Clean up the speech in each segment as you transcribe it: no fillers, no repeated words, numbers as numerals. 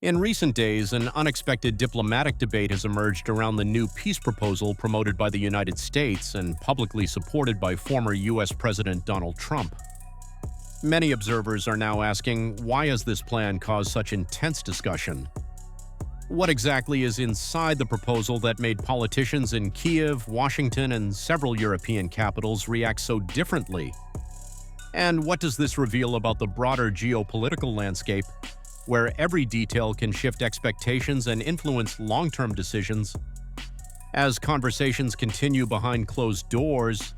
In recent days, an unexpected diplomatic debate has emerged around the new peace proposal promoted by the United States and publicly supported by former U.S. President Donald Trump. Many observers are now asking, why has this plan caused such intense discussion? What exactly is inside the proposal that made politicians in Kyiv, Washington, and several European capitals react so differently? And what does this reveal about the broader geopolitical landscape, where every detail can shift expectations and influence long-term decisions? As conversations continue behind closed doors,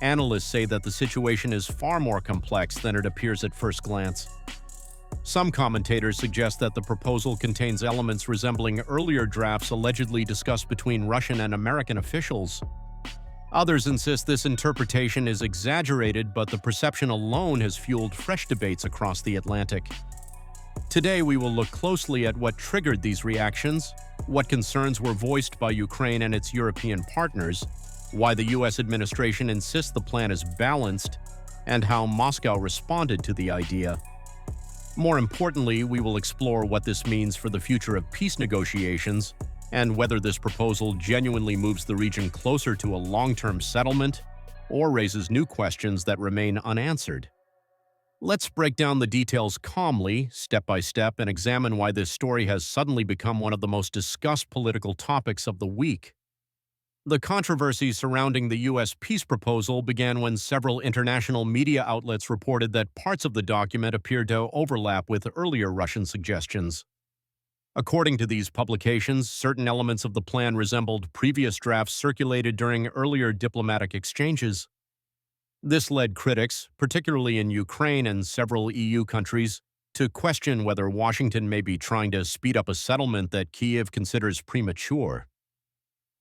analysts say that the situation is far more complex than it appears at first glance. Some commentators suggest that the proposal contains elements resembling earlier drafts allegedly discussed between Russian and American officials. Others insist this interpretation is exaggerated, but the perception alone has fueled fresh debates across the Atlantic. Today, we will look closely at what triggered these reactions, what concerns were voiced by Ukraine and its European partners, why the U.S. administration insists the plan is balanced, and how Moscow responded to the idea. More importantly, we will explore what this means for the future of peace negotiations and whether this proposal genuinely moves the region closer to a long-term settlement or raises new questions that remain unanswered. Let's break down the details calmly, step by step, and examine why this story has suddenly become one of the most discussed political topics of the week. The controversy surrounding the U.S. peace proposal began when several international media outlets reported that parts of the document appeared to overlap with earlier Russian suggestions. According to these publications, certain elements of the plan resembled previous drafts circulated during earlier diplomatic exchanges. This led critics, particularly in Ukraine and several EU countries, to question whether Washington may be trying to speed up a settlement that Kyiv considers premature.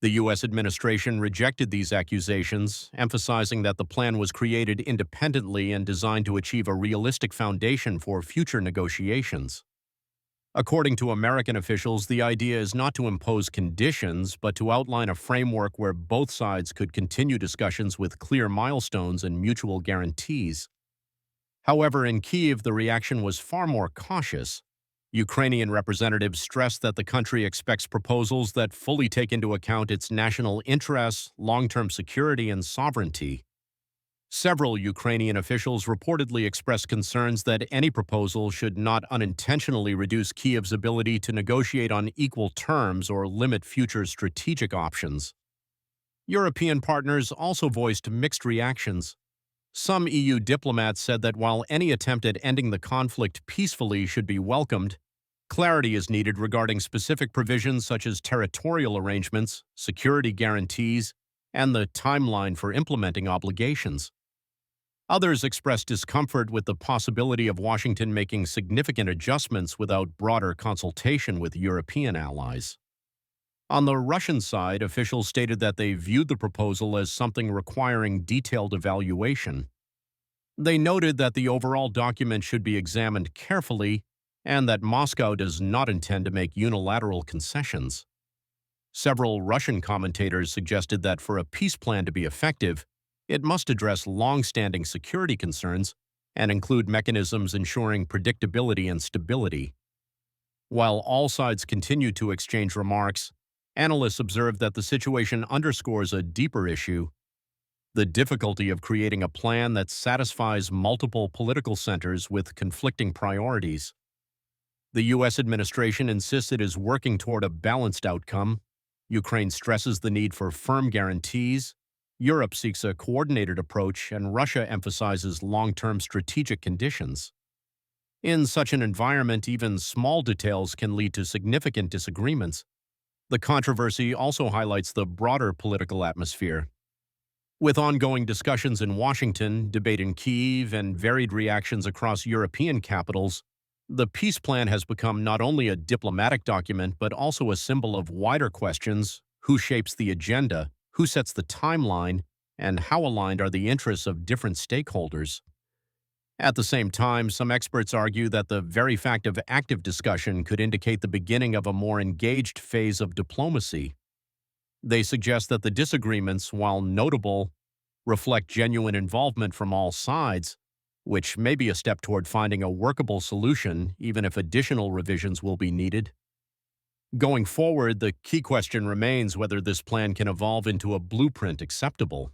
The U.S. administration rejected these accusations, emphasizing that the plan was created independently and designed to achieve a realistic foundation for future negotiations. According to American officials, the idea is not to impose conditions, but to outline a framework where both sides could continue discussions with clear milestones and mutual guarantees. However, in Kyiv, the reaction was far more cautious. Ukrainian representatives stressed that the country expects proposals that fully take into account its national interests, long-term security, and sovereignty. Several Ukrainian officials reportedly expressed concerns that any proposal should not unintentionally reduce Kyiv's ability to negotiate on equal terms or limit future strategic options. European partners also voiced mixed reactions. Some EU diplomats said that while any attempt at ending the conflict peacefully should be welcomed, clarity is needed regarding specific provisions such as territorial arrangements, security guarantees, and the timeline for implementing obligations. Others expressed discomfort with the possibility of Washington making significant adjustments without broader consultation with European allies. On the Russian side, officials stated that they viewed the proposal as something requiring detailed evaluation. They noted that the overall document should be examined carefully and that Moscow does not intend to make unilateral concessions. Several Russian commentators suggested that for a peace plan to be effective, it must address long-standing security concerns and include mechanisms ensuring predictability and stability. While all sides continued to exchange remarks, analysts observed that the situation underscores a deeper issue: the difficulty of creating a plan that satisfies multiple political centers with conflicting priorities. The U.S. administration insists it is working toward a balanced outcome. Ukraine stresses the need for firm guarantees. Europe seeks a coordinated approach, and Russia emphasizes long-term strategic conditions. In such an environment, even small details can lead to significant disagreements. The controversy also highlights the broader political atmosphere. With ongoing discussions in Washington, debate in Kyiv, and varied reactions across European capitals, the peace plan has become not only a diplomatic document but also a symbol of wider questions: who shapes the agenda, who sets the timeline, and how aligned are the interests of different stakeholders. At the same time, some experts argue that the very fact of active discussion could indicate the beginning of a more engaged phase of diplomacy. They suggest that the disagreements, while notable, reflect genuine involvement from all sides, which may be a step toward finding a workable solution, even if additional revisions will be needed. Going forward, the key question remains whether this plan can evolve into a blueprint acceptable